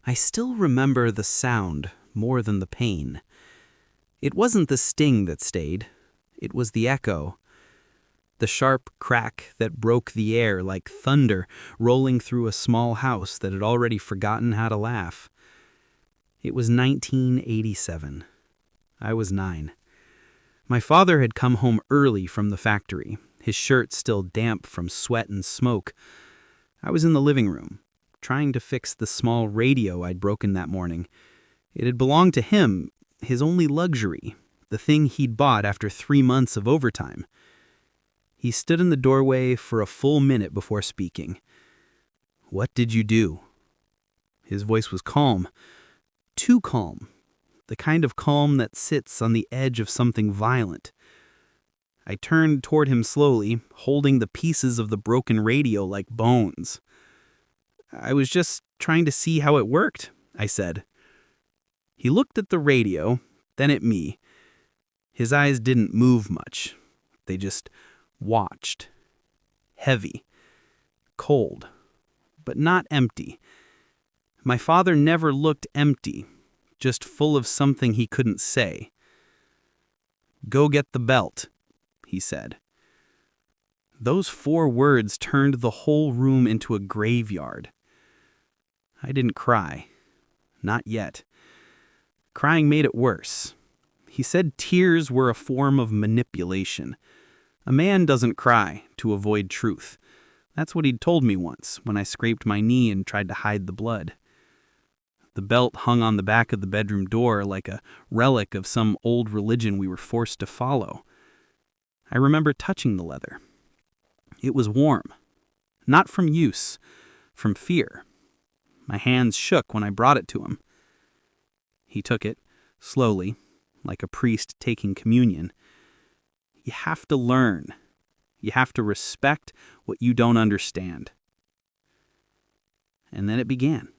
I still remember the sound more than the pain. It wasn't the sting that stayed. It was the echo. The sharp crack that broke the air like thunder rolling through a small house that had already forgotten how to laugh. It was 1987. I was 9. My father had come home early from the factory, his shirt still damp from sweat and smoke. I was in the living room, trying to fix the small radio I'd broken that morning. It had belonged to him, his only luxury, the thing he'd bought after 3 months of overtime. He stood in the doorway for a full minute before speaking. "What did you do?" His voice was calm, too calm, the kind of calm that sits on the edge of something violent. I turned toward him slowly, holding the pieces of the broken radio like bones. "I was just trying to see how it worked," I said. He looked at the radio, then at me. His eyes didn't move much. They just watched. Heavy. Cold. But not empty. My father never looked empty, just full of something he couldn't say. "Go get the belt," he said. Those 4 words turned the whole room into a graveyard. I didn't cry. Not yet. Crying made it worse. He said tears were a form of manipulation. A man doesn't cry to avoid truth. That's what he'd told me once when I scraped my knee and tried to hide the blood. The belt hung on the back of the bedroom door like a relic of some old religion we were forced to follow. I remember touching the leather. It was warm. Not from use, from fear. My hands shook when I brought it to him. He took it, slowly, like a priest taking communion. You have to learn. You have to respect what you don't understand. And then it began.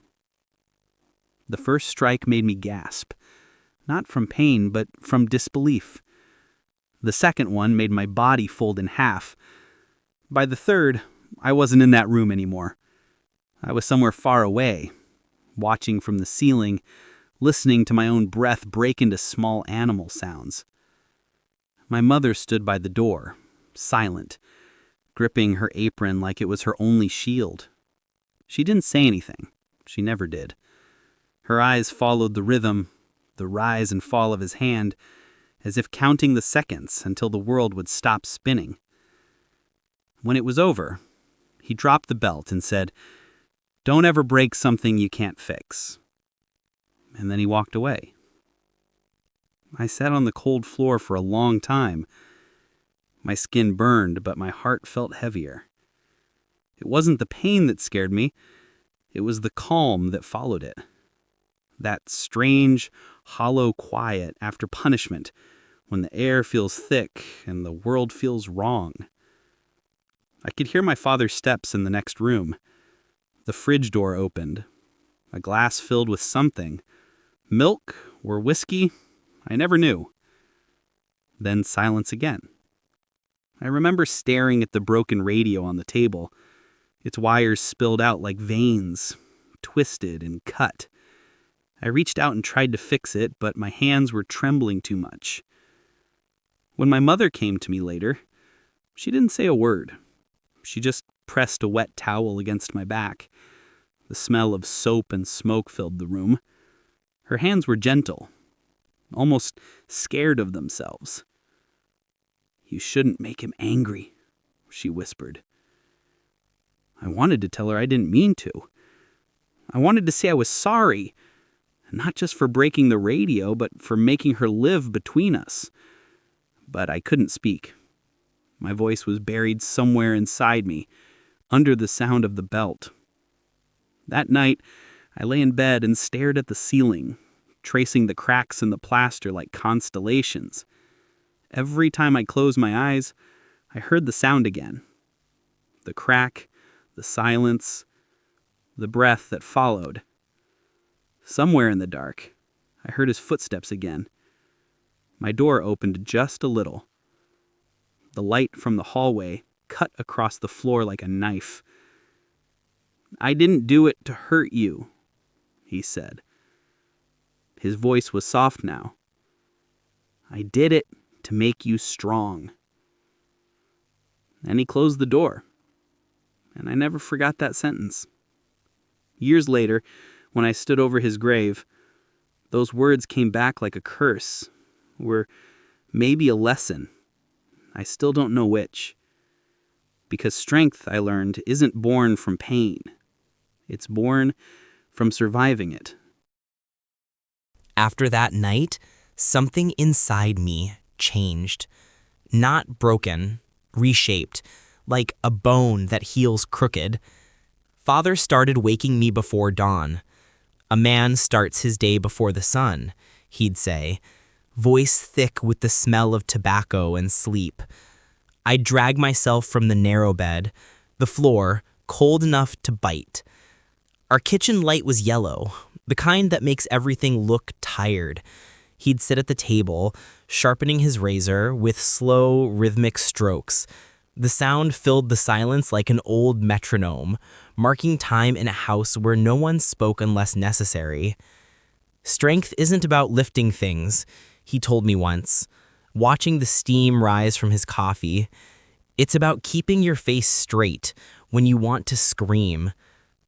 The first strike made me gasp, not from pain, but from disbelief. The second one made my body fold in half. By the third, I wasn't in that room anymore. I was somewhere far away, watching from the ceiling, listening to my own breath break into small animal sounds. My mother stood by the door, silent, gripping her apron like it was her only shield. She didn't say anything. She never did. Her eyes followed the rhythm, the rise and fall of his hand, as if counting the seconds until the world would stop spinning. When it was over, he dropped the belt and said, "Don't ever break something you can't fix." And then he walked away. I sat on the cold floor for a long time. My skin burned, but my heart felt heavier. It wasn't the pain that scared me. It was the calm that followed it. That strange, hollow quiet after punishment, when the air feels thick and the world feels wrong. I could hear my father's steps in the next room. The fridge door opened. A glass filled with something. Milk or whiskey? I never knew. Then silence again. I remember staring at the broken radio on the table. Its wires spilled out like veins, twisted and cut. I reached out and tried to fix it, but my hands were trembling too much. When my mother came to me later, she didn't say a word. She just pressed a wet towel against my back. The smell of soap and smoke filled the room. Her hands were gentle, almost scared of themselves. "You shouldn't make him angry," she whispered. I wanted to tell her I didn't mean to. I wanted to say I was sorry, not just for breaking the radio, but for making her live between us. But I couldn't speak. My voice was buried somewhere inside me, under the sound of the belt. That night, I lay in bed and stared at the ceiling, tracing the cracks in the plaster like constellations. Every time I closed my eyes, I heard the sound again. The crack, the silence, the breath that followed. Somewhere in the dark, I heard his footsteps again. My door opened just a little. The light from the hallway cut across the floor like a knife. "I didn't do it to hurt you," he said. His voice was soft now. I did it to make you strong. And he closed the door. And I never forgot that sentence. Years later, when I stood over his grave, those words came back like a curse, or maybe a lesson. I still don't know which. Because strength, I learned, isn't born from pain. It's born from surviving it. After that night, something inside me changed. Not broken, reshaped, like a bone that heals crooked. Father started waking me before dawn. A man starts his day before the sun, he'd say, voice thick with the smell of tobacco and sleep. I'd drag myself from the narrow bed, the floor, cold enough to bite. Our kitchen light was yellow, the kind that makes everything look tired. He'd sit at the table, sharpening his razor with slow, rhythmic strokes. The sound filled the silence like an old metronome, marking time in a house where no one spoke unless necessary. Strength isn't about lifting things, he told me once, watching the steam rise from his coffee. It's about keeping your face straight when you want to scream.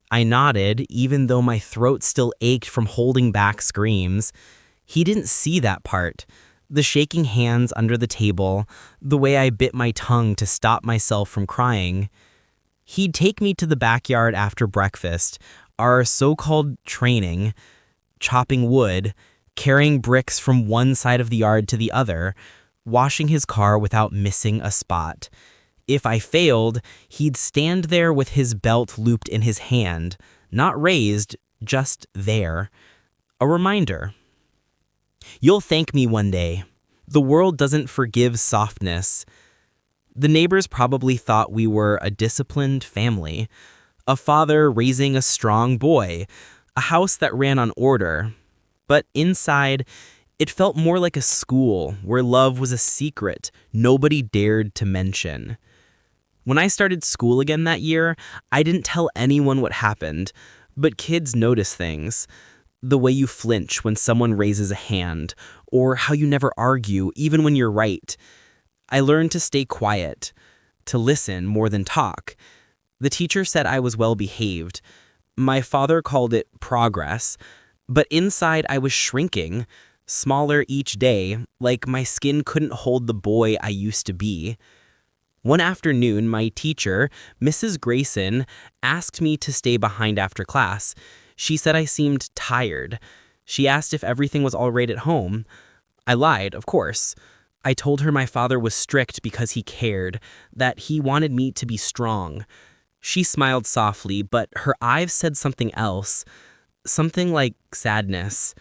I nodded, even though my throat still ached from holding back screams. He didn't see that part. The shaking hands under the table, the way I bit my tongue to stop myself from crying. He'd take me to the backyard after breakfast, our so-called training, chopping wood, carrying bricks from one side of the yard to the other, washing his car without missing a spot. If I failed, he'd stand there with his belt looped in his hand, not raised, just there. A reminder. You'll thank me one day. The world doesn't forgive softness. The neighbors probably thought we were a disciplined family, a father raising a strong boy, a house that ran on order. But inside, it felt more like a school where love was a secret nobody dared to mention. When I started school again that year, I didn't tell anyone what happened, but kids notice things. The way you flinch when someone raises a hand, or how you never argue even when you're right. I learned to stay quiet, to listen more than talk. The teacher said I was well behaved. My father called it progress, but inside I was shrinking, smaller each day, like my skin couldn't hold the boy I used to be. One afternoon, my teacher, Mrs. Grayson, asked me to stay behind after class. She said I seemed tired. She asked if everything was all right at home. I lied, of course. I told her my father was strict because he cared, that he wanted me to be strong. She smiled softly, but her eyes said something else, something like sadness.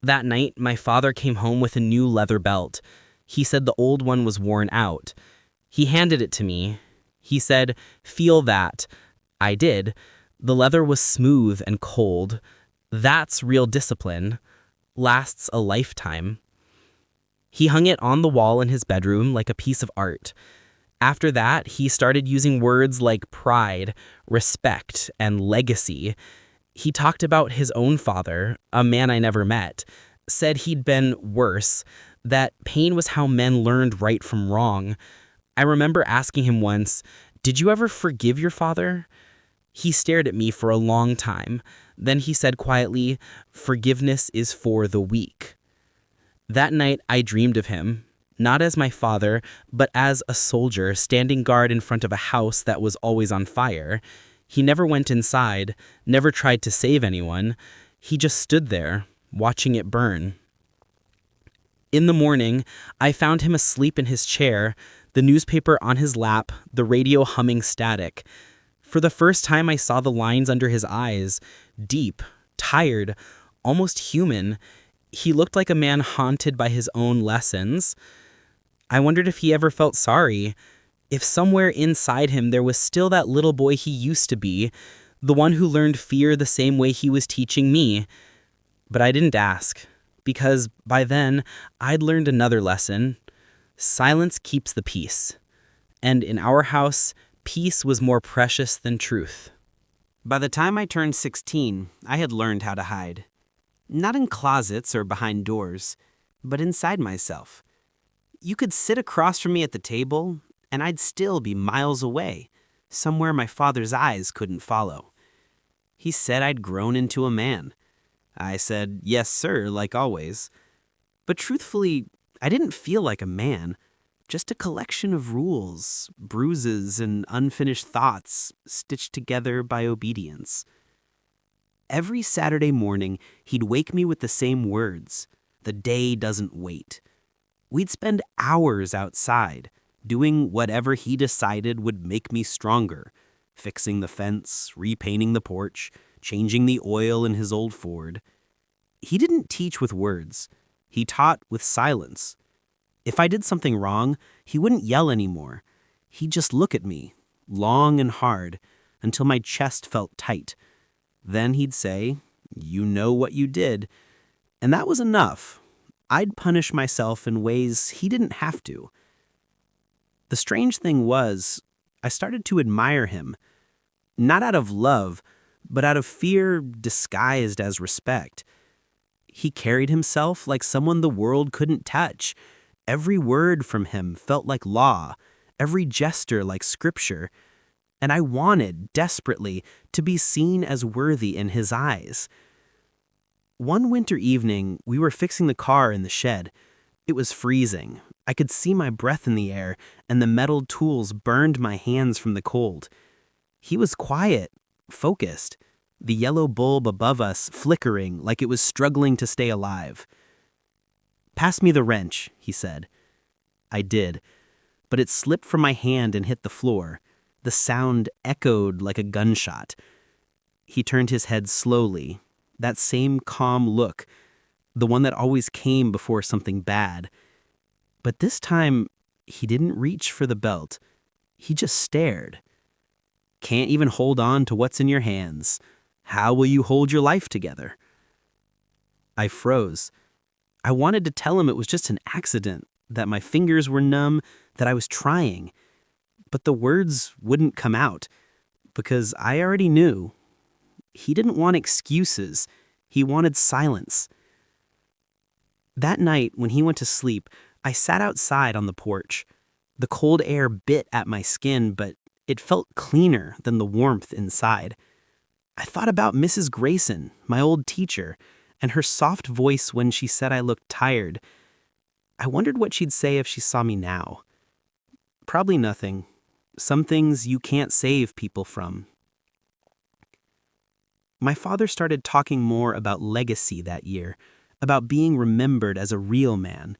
That night, my father came home with a new leather belt. He said the old one was worn out. He handed it to me. He said, "Feel that." I did. The leather was smooth and cold. That's real discipline. Lasts a lifetime. He hung it on the wall in his bedroom like a piece of art. After that, he started using words like pride, respect, and legacy. He talked about his own father, a man I never met, said he'd been worse, that pain was how men learned right from wrong. I remember asking him once, "Did you ever forgive your father?" He stared at me for a long time. Then he said quietly, "Forgiveness is for the weak." That night, I dreamed of him, not as my father, but as a soldier standing guard in front of a house that was always on fire. He never went inside, never tried to save anyone. He just stood there, watching it burn. In the morning, I found him asleep in his chair, the newspaper on his lap, the radio humming static. For the first time, I saw the lines under his eyes, deep, tired, almost human. He looked like a man haunted by his own lessons. I wondered if he ever felt sorry, if somewhere inside him there was still that little boy he used to be, the one who learned fear the same way he was teaching me. But I didn't ask, because by then I'd learned another lesson. Silence keeps the peace. And in our house, peace was more precious than truth. By the time I turned 16, I had learned how to hide. Not in closets or behind doors, but inside myself. You could sit across from me at the table, and I'd still be miles away, somewhere my father's eyes couldn't follow. He said I'd grown into a man. I said, yes, sir, like always. But truthfully, I didn't feel like a man, just a collection of rules, bruises, and unfinished thoughts stitched together by obedience. Every Saturday morning, he'd wake me with the same words, "The day doesn't wait." We'd spend hours outside, doing whatever he decided would make me stronger, fixing the fence, repainting the porch, changing the oil in his old Ford. He didn't teach with words. He taught with silence. If I did something wrong, he wouldn't yell anymore. He'd just look at me, long and hard, until my chest felt tight. Then he'd say, "You know what you did." And that was enough. I'd punish myself in ways he didn't have to. The strange thing was, I started to admire him. Not out of love, but out of fear disguised as respect. He carried himself like someone the world couldn't touch. Every word from him felt like law, every gesture like scripture. And I wanted, desperately, to be seen as worthy in his eyes. One winter evening, we were fixing the car in the shed. It was freezing. I could see my breath in the air, and the metal tools burned my hands from the cold. He was quiet, focused, the yellow bulb above us flickering like it was struggling to stay alive. "Pass me the wrench," he said. I did, but it slipped from my hand and hit the floor. The sound echoed like a gunshot. He turned his head slowly, that same calm look, the one that always came before something bad. But this time, he didn't reach for the belt. He just stared. "Can't even hold on to what's in your hands. How will you hold your life together?" I froze. I wanted to tell him it was just an accident, that my fingers were numb, that I was trying. But the words wouldn't come out, because I already knew. He didn't want excuses. He wanted silence. That night, when he went to sleep, I sat outside on the porch. The cold air bit at my skin, but it felt cleaner than the warmth inside. I thought about Mrs. Grayson, my old teacher, and her soft voice when she said I looked tired. I wondered what she'd say if she saw me now. Probably nothing. Some things you can't save people from. My father started talking more about legacy that year, about being remembered as a real man.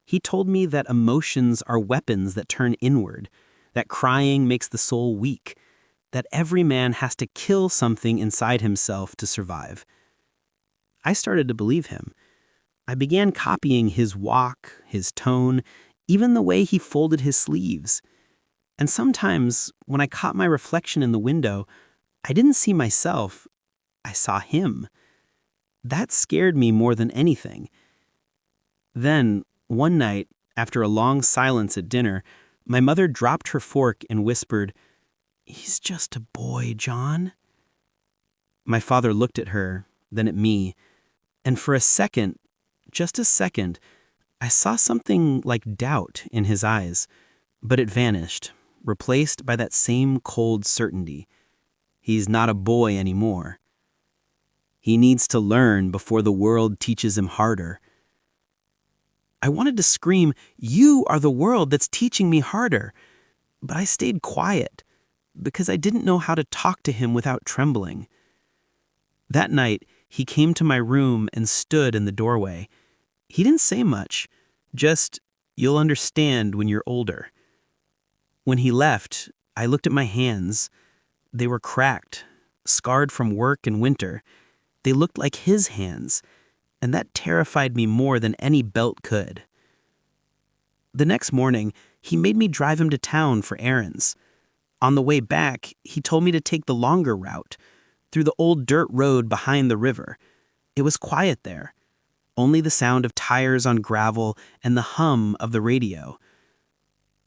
He told me that emotions are weapons that turn inward, that crying makes the soul weak, that every man has to kill something inside himself to survive. I started to believe him. I began copying his walk, his tone, even the way he folded his sleeves. And sometimes, when I caught my reflection in the window, I didn't see myself, I saw him. That scared me more than anything. Then, one night, after a long silence at dinner, my mother dropped her fork and whispered, "He's just a boy, John." My father looked at her, then at me, and for a second, just a second, I saw something like doubt in his eyes, but it vanished, replaced by that same cold certainty. He's not a boy anymore. He needs to learn before the world teaches him harder. I wanted to scream, "You are the world that's teaching me harder." But I stayed quiet, because I didn't know how to talk to him without trembling. That night, he came to my room and stood in the doorway. He didn't say much, just, "You'll understand when you're older." When he left, I looked at my hands. They were cracked, scarred from work and winter. They looked like his hands, and that terrified me more than any belt could. The next morning, he made me drive him to town for errands. On the way back, he told me to take the longer route, through the old dirt road behind the river. It was quiet there, only the sound of tires on gravel and the hum of the radio.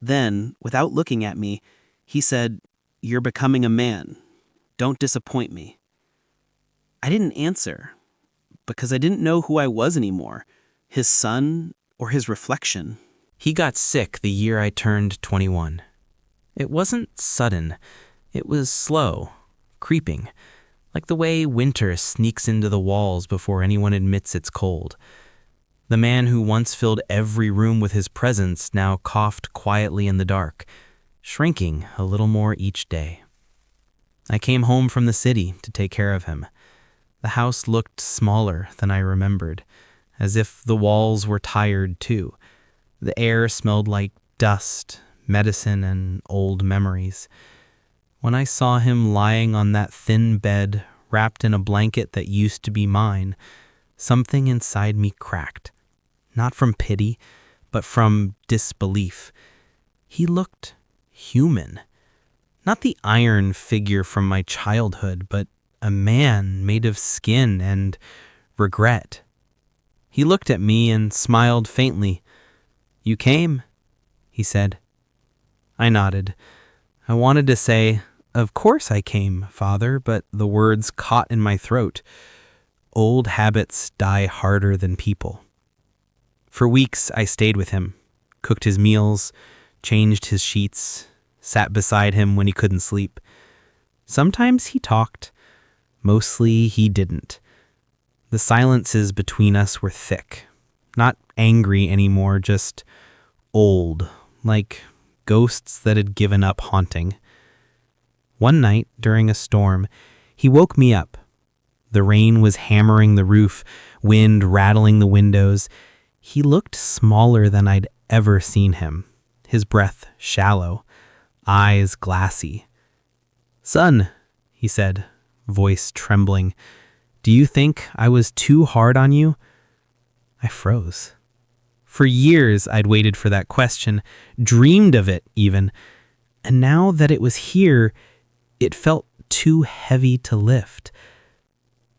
Then, without looking at me, he said, "You're becoming a man. Don't disappoint me." I didn't answer because I didn't know who I was anymore, his son or his reflection. He got sick the year I turned 21. It wasn't sudden. It was slow, creeping, like the way winter sneaks into the walls before anyone admits it's cold. The man who once filled every room with his presence now coughed quietly in the dark, shrinking a little more each day. I came home from the city to take care of him. The house looked smaller than I remembered, as if the walls were tired too. The air smelled like dust, medicine, and old memories. When I saw him lying on that thin bed, wrapped in a blanket that used to be mine, something inside me cracked. Not from pity, but from disbelief. He looked human. Not the iron figure from my childhood, but a man made of skin and regret. He looked at me and smiled faintly. "You came?" he said. I nodded. I wanted to say, "Of course I came, Father," but the words caught in my throat. Old habits die harder than people. For weeks I stayed with him, cooked his meals, changed his sheets, sat beside him when he couldn't sleep. Sometimes he talked. Mostly he didn't. The silences between us were thick. Not angry anymore, just old, like ghosts that had given up haunting. One night, during a storm, he woke me up. The rain was hammering the roof, wind rattling the windows. He looked smaller than I'd ever seen him, his breath shallow, eyes glassy. "Son," he said, voice trembling, "do you think I was too hard on you?" I froze. For years I'd waited for that question, dreamed of it even, and now that it was here, it felt too heavy to lift.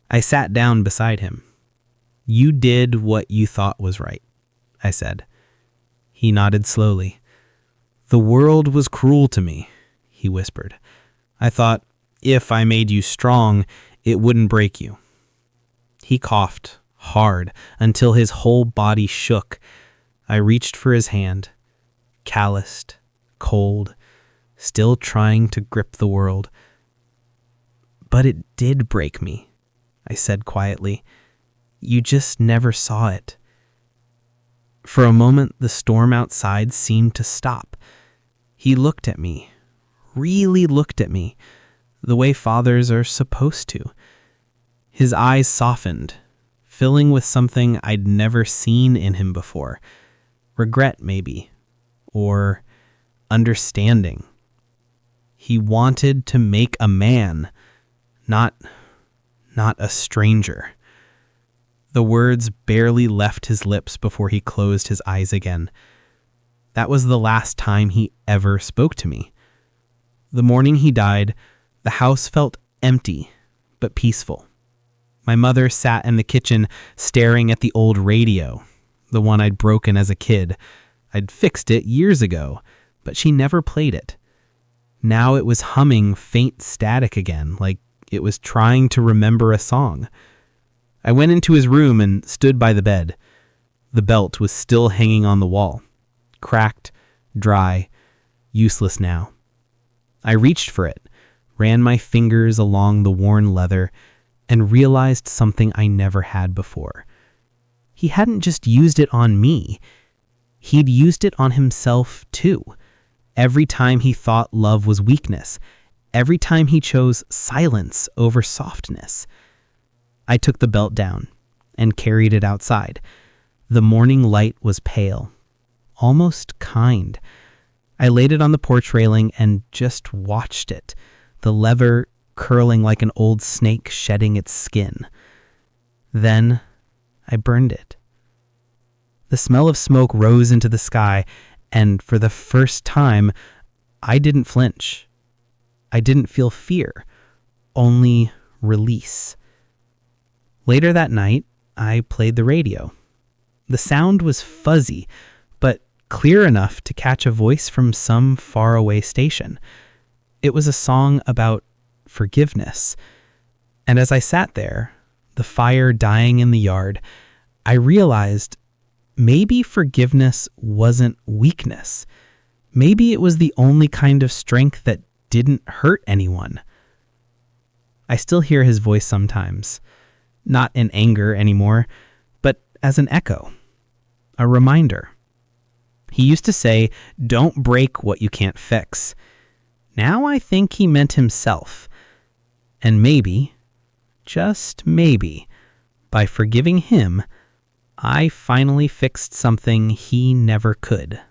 I sat down beside him. "You did what you thought was right," I said. He nodded slowly. "The world was cruel to me," he whispered. "I thought if I made you strong, it wouldn't break you." He coughed hard until his whole body shook. I reached for his hand, calloused, cold, still trying to grip the world. "But it did break me," I said quietly. "You just never saw it." For a moment, the storm outside seemed to stop. He looked at me, really looked at me, the way fathers are supposed to. His eyes softened, filling with something I'd never seen in him before. Regret, maybe, or understanding. He wanted to make a man, not a stranger. The words barely left his lips before he closed his eyes again. That was the last time he ever spoke to me. The morning he died, the house felt empty, but peaceful. My mother sat in the kitchen staring at the old radio, the one I'd broken as a kid. I'd fixed it years ago, but she never played it. Now it was humming faint static again, like it was trying to remember a song. I went into his room and stood by the bed. The belt was still hanging on the wall, cracked, dry, useless now. I reached for it, ran my fingers along the worn leather, and realized something I never had before. He hadn't just used it on me. He'd used it on himself too. Every time he thought love was weakness, every time he chose silence over softness. I took the belt down and carried it outside. The morning light was pale, almost kind. I laid it on the porch railing and just watched it, the leather curling like an old snake shedding its skin. Then I burned it. The smell of smoke rose into the sky, and for the first time, I didn't flinch. I didn't feel fear, only release. Later that night, I played the radio. The sound was fuzzy, but clear enough to catch a voice from some faraway station. It was a song about forgiveness. And as I sat there, the fire dying in the yard, I realized maybe forgiveness wasn't weakness. Maybe it was the only kind of strength that didn't hurt anyone. I still hear his voice sometimes, not in anger anymore, but as an echo, a reminder. He used to say, "Don't break what you can't fix." Now I think he meant himself. And maybe, just maybe, by forgiving him, I finally fixed something he never could.